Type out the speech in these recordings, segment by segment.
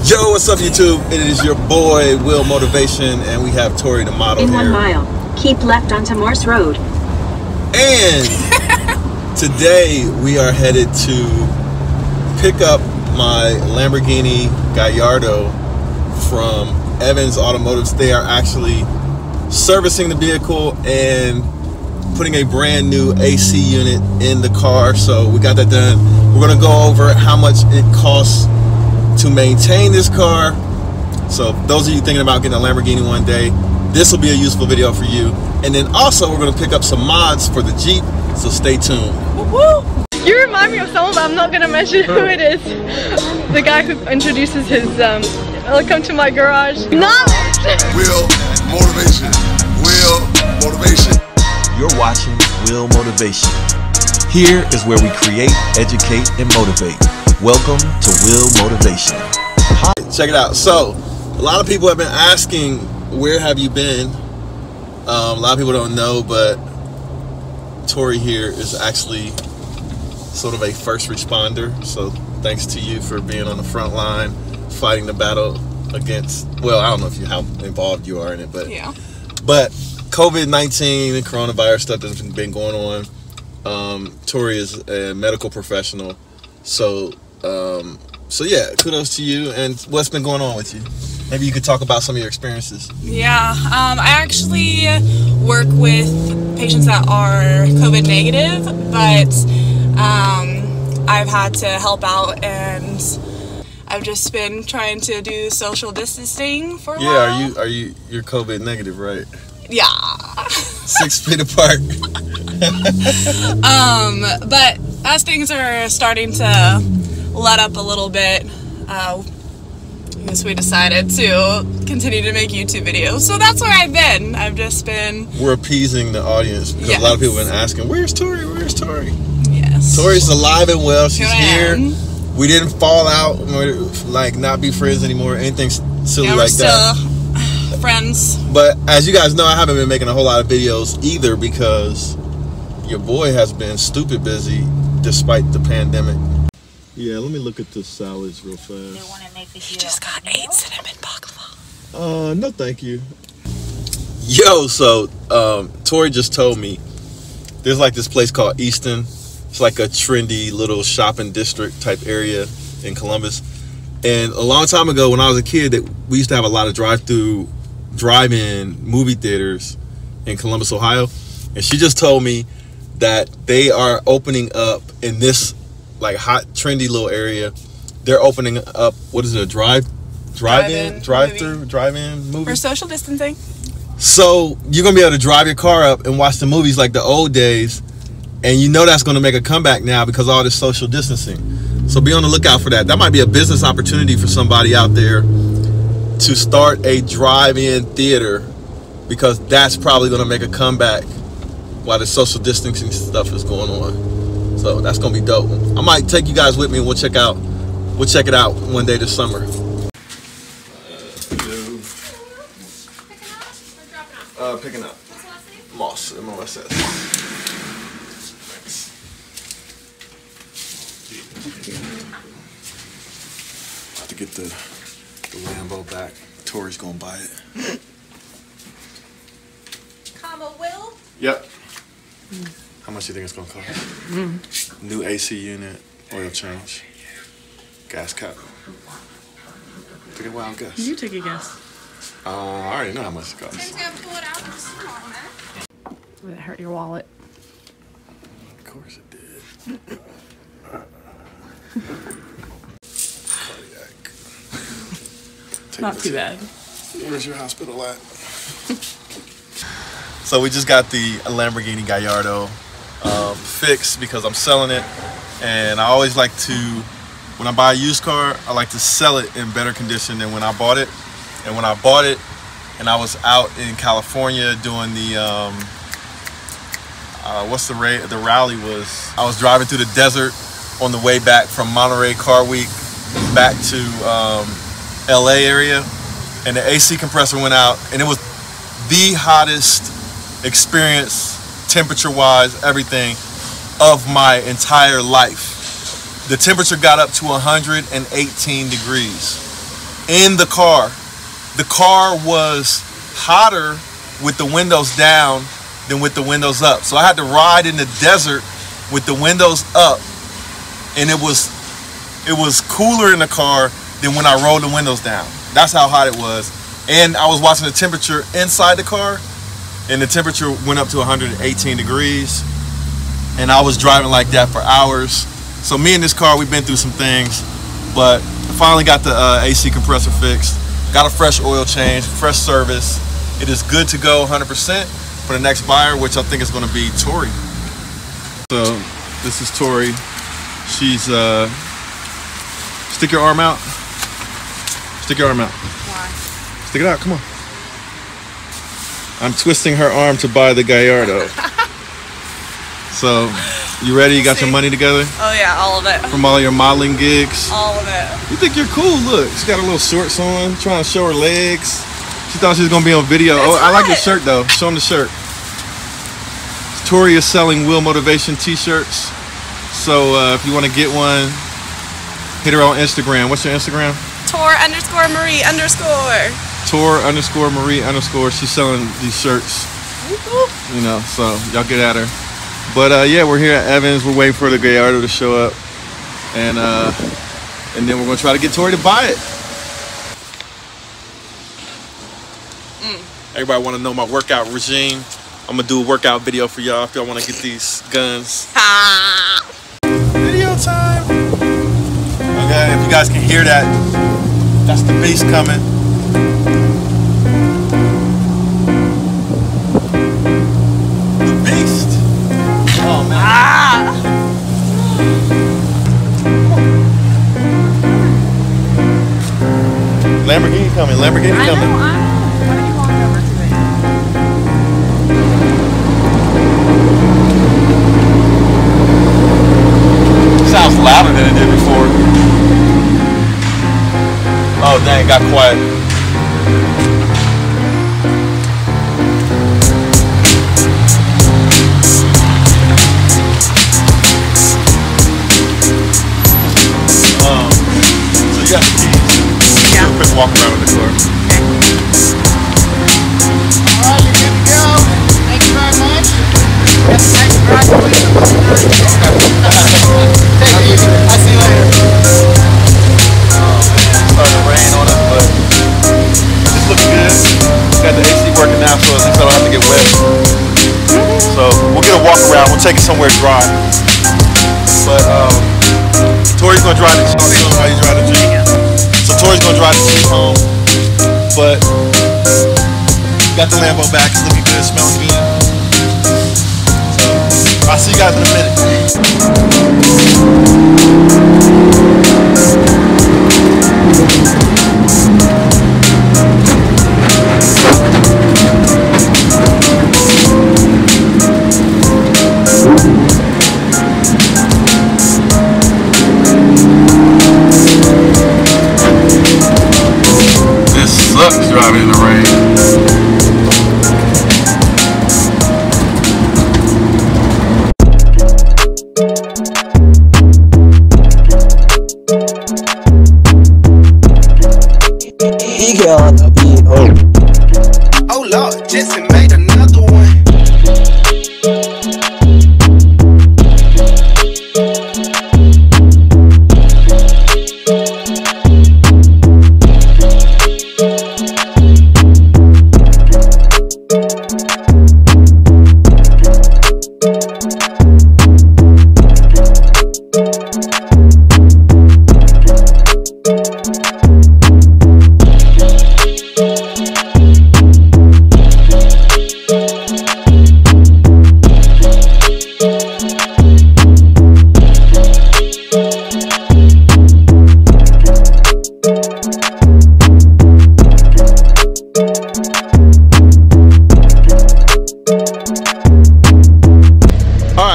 Yo, what's up YouTube? It is your boy Will Motivation, and we have Tori the model in here. 1 mile, keep left onto Morse Road. And today we are headed to pick up my Lamborghini Gallardo from Evans Automotives. They are actually servicing the vehicle and putting a brand new AC unit in the car. So we got that done. We're gonna go over how much it costs to maintain this car. So those of you thinking about getting a Lamborghini one day, this will be a useful video for you. And then also we're going to pick up some mods for the Jeep, so stay tuned. Woo! You remind me of someone, but I'm not going to mention who it is. The guy who introduces his welcome to my garage. Knowledge! Will Motivation. Will Motivation. You're watching Will Motivation. Here is where we create, educate, and motivate. Welcome to Will Motivation. Hi, check it out. So, a lot of people have been asking, where have you been? A lot of people don't know, but Tori here is actually sort of a first responder. So, thanks to you for being on the front line, fighting the battle against, well, I don't know how involved you are in it, but yeah. But COVID-19 and coronavirus stuff that's been going on. Tori is a medical professional. So yeah, kudos to you. And what's been going on with you? Maybe you could talk about some of your experiences. Yeah, I actually work with patients that are COVID negative, but I've had to help out, and I've just been trying to do social distancing for a while. You're COVID negative, right? Yeah. 6 feet apart. But as things are starting to let up a little bit, I guess we decided to continue to make YouTube videos. So that's where I've been. I've just been... We're appeasing the audience because a lot of people have been asking, where's Tori? Where's Tori? Yes. Tori's alive and well. She's here. Am. We didn't fall out, like not be friends anymore, anything silly like that. Still friends. But as you guys know, I haven't been making a whole lot of videos either because your boy has been stupid busy despite the pandemic. Yeah, let me look at the salads real fast. He just got 8 cinnamon baklava. No thank you. Yo, so Tori just told me there's like this place called Easton. It's like a trendy little shopping district type area in Columbus. And a long time ago when I was a kid, we used to have a lot of drive-in movie theaters in Columbus, Ohio. And she just told me that they are opening up in this like hot trendy little area. They're opening up, what is it, a drive-in movie for social distancing. So you're gonna be able to drive your car up and watch the movies like the old days, and you know that's gonna make a comeback now because of all this social distancing. So be on the lookout for that. That might be a business opportunity for somebody out there to start a drive-in theater, because that's probably gonna make a comeback while the social distancing stuff is going on. So that's gonna be dope. I might take you guys with me and we'll check it out one day this summer. Picking up. Moss, MOSS. Thanks. About to get the Lambo back. Tori's gonna buy it. Comma Will? Yep. How much do you think it's gonna cost? New AC unit, oil change, gas cap. Take a wild guess. you take a guess. I already know how much it costs. Would it hurt your wallet? Of course it did. Cardiac. Not too bad. Where's your hospital at? So we just got the Lamborghini Gallardo fixed because I'm selling it, and I always like to, when I buy a used car, I like to sell it in better condition than when I bought it. And when I bought it, and I was out in California doing the the rally was, I was driving through the desert on the way back from Monterey Car Week back to LA area, and the AC compressor went out, and it was the hottest experience, temperature wise, everything, of my entire life. The temperature got up to 118 degrees. in the car. The car was hotter with the windows down than with the windows up. So I had to ride in the desert with the windows up, and it was cooler in the car than when I rolled the windows down. That's how hot it was. And I was watching the temperature inside the car, and the temperature went up to 118 degrees. And I was driving like that for hours. So me and this car, we've been through some things, but I finally got the AC compressor fixed. Got a fresh oil change, fresh service. It is good to go 100% for the next buyer, which I think is going to be Tori. So this is Tori. She's, stick your arm out. Stick your arm out. Why? Stick it out, come on. I'm twisting her arm to buy the Gallardo. So, you ready? You got your money together? Oh yeah, all of it. From all your modeling gigs? All of it. You think you're cool? Look, she's got her little shorts on, trying to show her legs. She thought she was going to be on video. It's I like hot. your shirt though. Show them the shirt. Tori is selling Will Motivation t-shirts. So if you want to get one, hit her on Instagram. What's your Instagram? Tor_Marie_. Tor_Marie_. She's selling these shirts. You know, so y'all get at her. But yeah, we're here at Evans. We're waiting for the Gallardo to show up, and then we're gonna try to get Tori to buy it. Everybody want to know my workout regime. I'm gonna do a workout video for y'all if y'all want to get these guns. Video time. Okay, if you guys can hear that, that's the bass coming. The beast. Oh man. Lamborghini coming. Lamborghini coming. I know. What are you walking over to it? Sounds louder than it did before. Oh dang, it got quiet. So you got the keys. Yeah. Do a quick walk around with the car. Okay. Alright, you're good to go. Thank you very much. Have a nice drive. Take it easy. I'll see you later. Starting to rain on us, but it's looking good. Got the AC working now, so at least I don't have to get wet. So we'll get a walk around. We'll take it somewhere dry. But Tori's gonna drive the Jeep. I'll show him how you drive the Jeep. So Tori's gonna drive the Jeep home. But got the Lambo back. It's looking good. Smelling good. So I'll see you guys in a minute. This sucks driving in the rain. Oh Lord, Jesse made another one.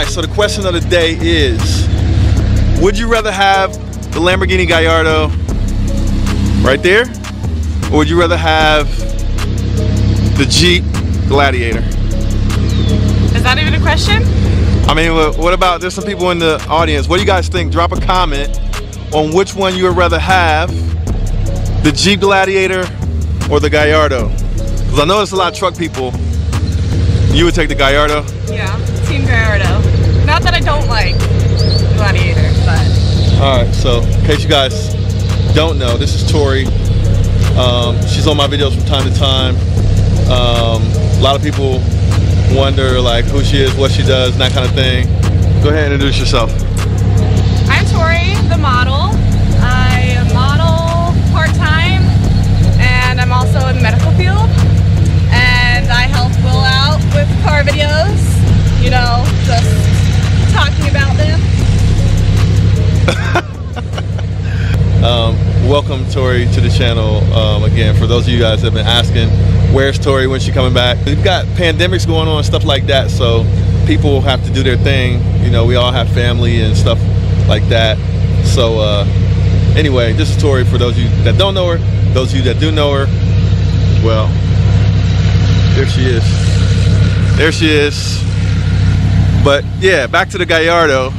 So the question of the day is, would you rather have the Lamborghini Gallardo right there, or would you rather have the Jeep Gladiator? Is that even a question? I mean, what about, there's some people in the audience. What do you guys think? Drop a comment on which one you would rather have, The Jeep Gladiator or the Gallardo? Because I know there's a lot of truck people. You would take the Gallardo? Yeah, Team Gallardo. Not that I don't like Gladiator, but... Alright, so in case you guys don't know, this is Tori. She's on my videos from time to time. A lot of people wonder like who she is, what she does, and that kind of thing. Go ahead and introduce yourself. I'm Tori, the model. I model part-time, and I'm also in the medical field. And I help Will out with car videos, you know, just talking about them. Welcome Tori to the channel. Again, for those of you guys that have been asking, where's Tori, when's she coming back? We've got pandemics going on and stuff like that, so people have to do their thing. You know, we all have family and stuff like that. So anyway, this is Tori for those of you that don't know her. Those of you that do know her, well, there she is. There she is. But yeah, back to the Gallardo.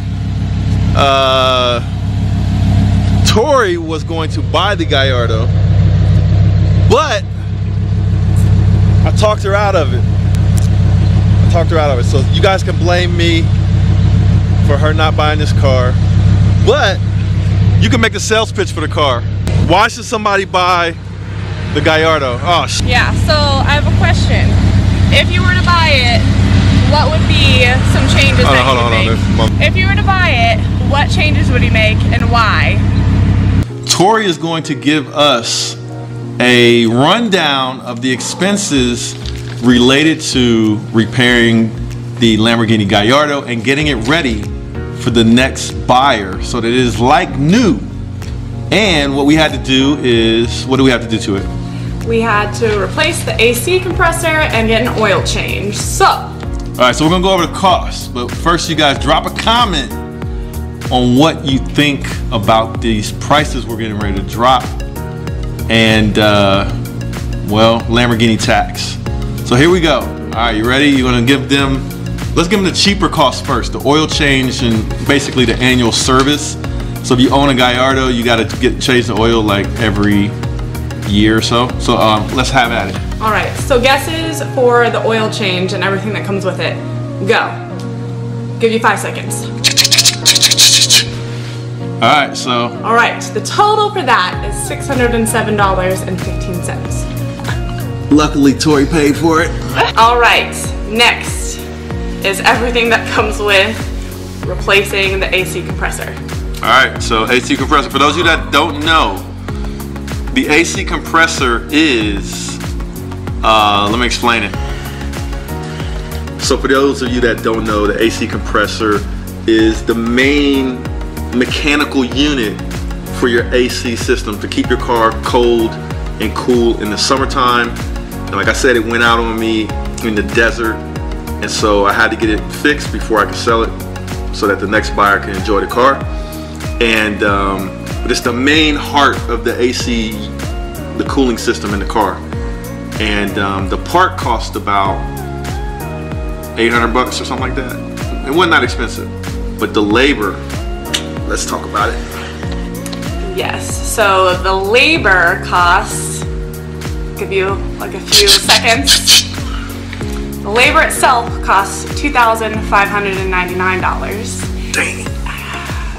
Tori was going to buy the Gallardo, but I talked her out of it. So you guys can blame me for her not buying this car, but you can make a sales pitch for the car. Why should somebody buy the Gallardo? Oh, yeah, so I have a question. If you were to buy it, what would be some changes that you would make? If you were to buy it, what changes would you make and why? Tori is going to give us a rundown of the expenses related to repairing the Lamborghini Gallardo and getting it ready for the next buyer so that it is like new. And what we had to do is, what do we have to do to it? We had to replace the AC compressor and get an oil change. So, alright, so we're gonna go over the cost, but first you guys drop a comment on what you think about these prices we're getting ready to drop and well, Lamborghini tax. So here we go. Alright, you ready? You're gonna give them, let's give them the cheaper cost first, the oil change and basically the annual service. So if you own a Gallardo, you gotta change the oil like every year or so. So let's have at it. Alright, so guesses for the oil change and everything that comes with it. Go. Give you 5 seconds. Alright, so. Alright, the total for that is $607.15. Luckily, Tori paid for it. Alright, next is everything that comes with replacing the AC compressor. Alright, so AC compressor. For those of you that don't know, the AC compressor is, let me explain it. So for those of you that don't know, the AC compressor is the main mechanical unit for your AC system to keep your car cold and cool in the summertime. And like I said, it went out on me in the desert, and so I had to get it fixed before I could sell it so that the next buyer can enjoy the car. And but it's the main heart of the AC, the cooling system in the car. And the part cost about 800 bucks or something like that. It wasn't that expensive, but the labor, let's talk about it. Yes, so the labor costs, give you like a few seconds. The labor itself costs $2,599. Dang.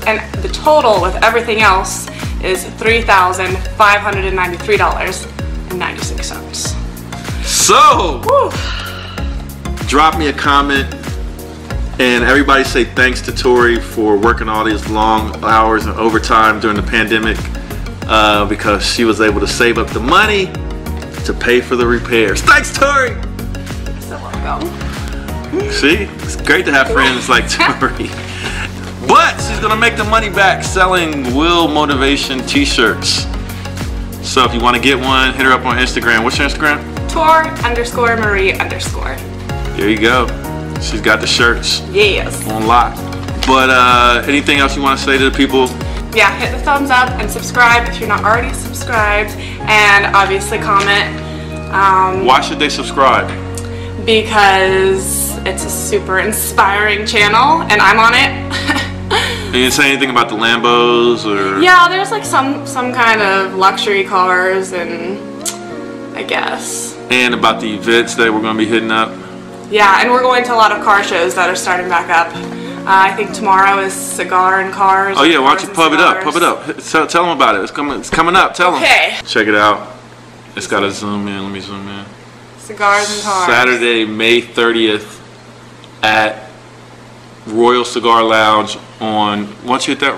And the total with everything else is $3,593.96. So, whew. Drop me a comment and everybody say thanks to Tori for working all these long hours and overtime during the pandemic because she was able to save up the money to pay for the repairs. Thanks, Tori! You're so welcome. See, it's great to have friends like Tori. But she's gonna make the money back selling Will Motivation t-shirts. So if you wanna get one, hit her up on Instagram. What's your Instagram? Tor_Marie_. There you go. She's got the shirts. Yes. On lock. But anything else you wanna say to the people? Yeah, hit the thumbs up and subscribe if you're not already subscribed, and obviously comment. Why should they subscribe? Because it's a super inspiring channel and I'm on it. You didn't say anything about the Lambos or? Yeah, there's like some kind of luxury cars, and I guess. And about the events that we're going to be hitting up. Yeah, and we're going to a lot of car shows that are starting back up. I think tomorrow is Cigar and Cars. Oh yeah, why don't you pub it up? Pub it up. Tell them about it. It's coming up. Tell them. Okay. Check it out. It's got to zoom in. Let me zoom in. Cigars and Cars. Saturday, May 30th at Royal Cigar Lounge on. Once you hit that,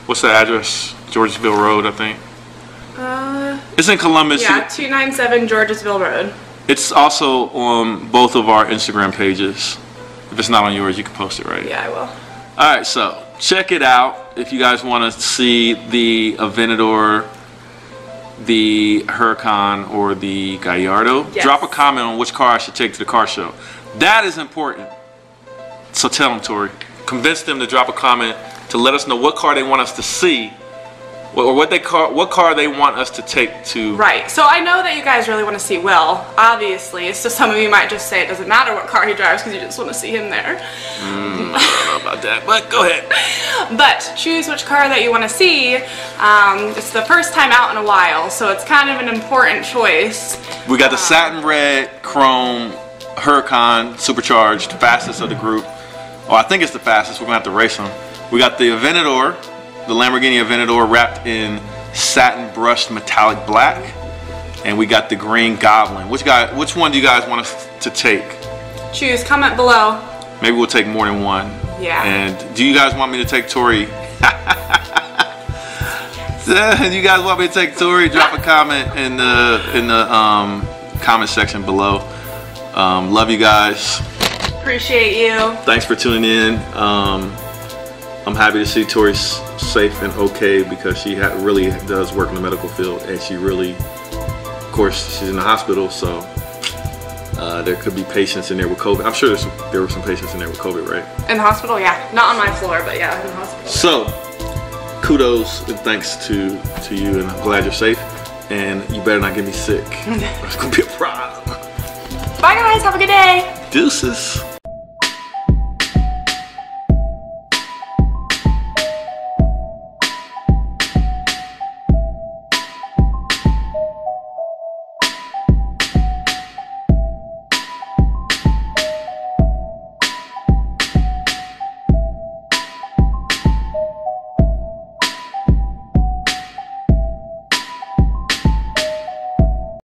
what's the address? Georgesville Road, I think. It's in Columbus. Yeah, 297 Georgesville Road. It's also on both of our Instagram pages. If it's not on yours, you can post it, right? Yeah, I will. Alright, so check it out if you guys want to see the Aventador, the Huracan, or the Gallardo. Yes. Drop a comment on which car I should take to the car show. That is important. So tell them, Tori. Convince them to drop a comment to let us know what car they want us to see, or what car they want us to take to. Right. So I know that you guys really want to see Will, obviously. So some of you might just say it doesn't matter what car he drives because you just want to see him there. I don't know about that, but go ahead. But choose which car that you want to see. It's the first time out in a while, so it's kind of an important choice. We got the satin red chrome Huracan supercharged, fastest of the group. Oh, I think it's the fastest. We're gonna have to race them. We got the Aventador, the Lamborghini Aventador, wrapped in satin brushed metallic black, and we got the green Goblin. Which one do you guys want us to take? Choose. Comment below. Maybe we'll take more than one. Yeah. And do you guys want me to take Tori? Do you guys want me to take Tori? Drop a comment in the comment section below. Love you guys. Appreciate you. Thanks for tuning in. I'm happy to see Tori safe and okay because she really does work in the medical field, and she really, of course, she's in the hospital, so there could be patients in there with COVID. I'm sure there were some patients in there with COVID, right? In the hospital, yeah. Not on my floor, but yeah, in the hospital. So, kudos and thanks to you, and I'm glad you're safe. And you better not get me sick. It's gonna be a problem. Bye guys, have a good day. Deuces.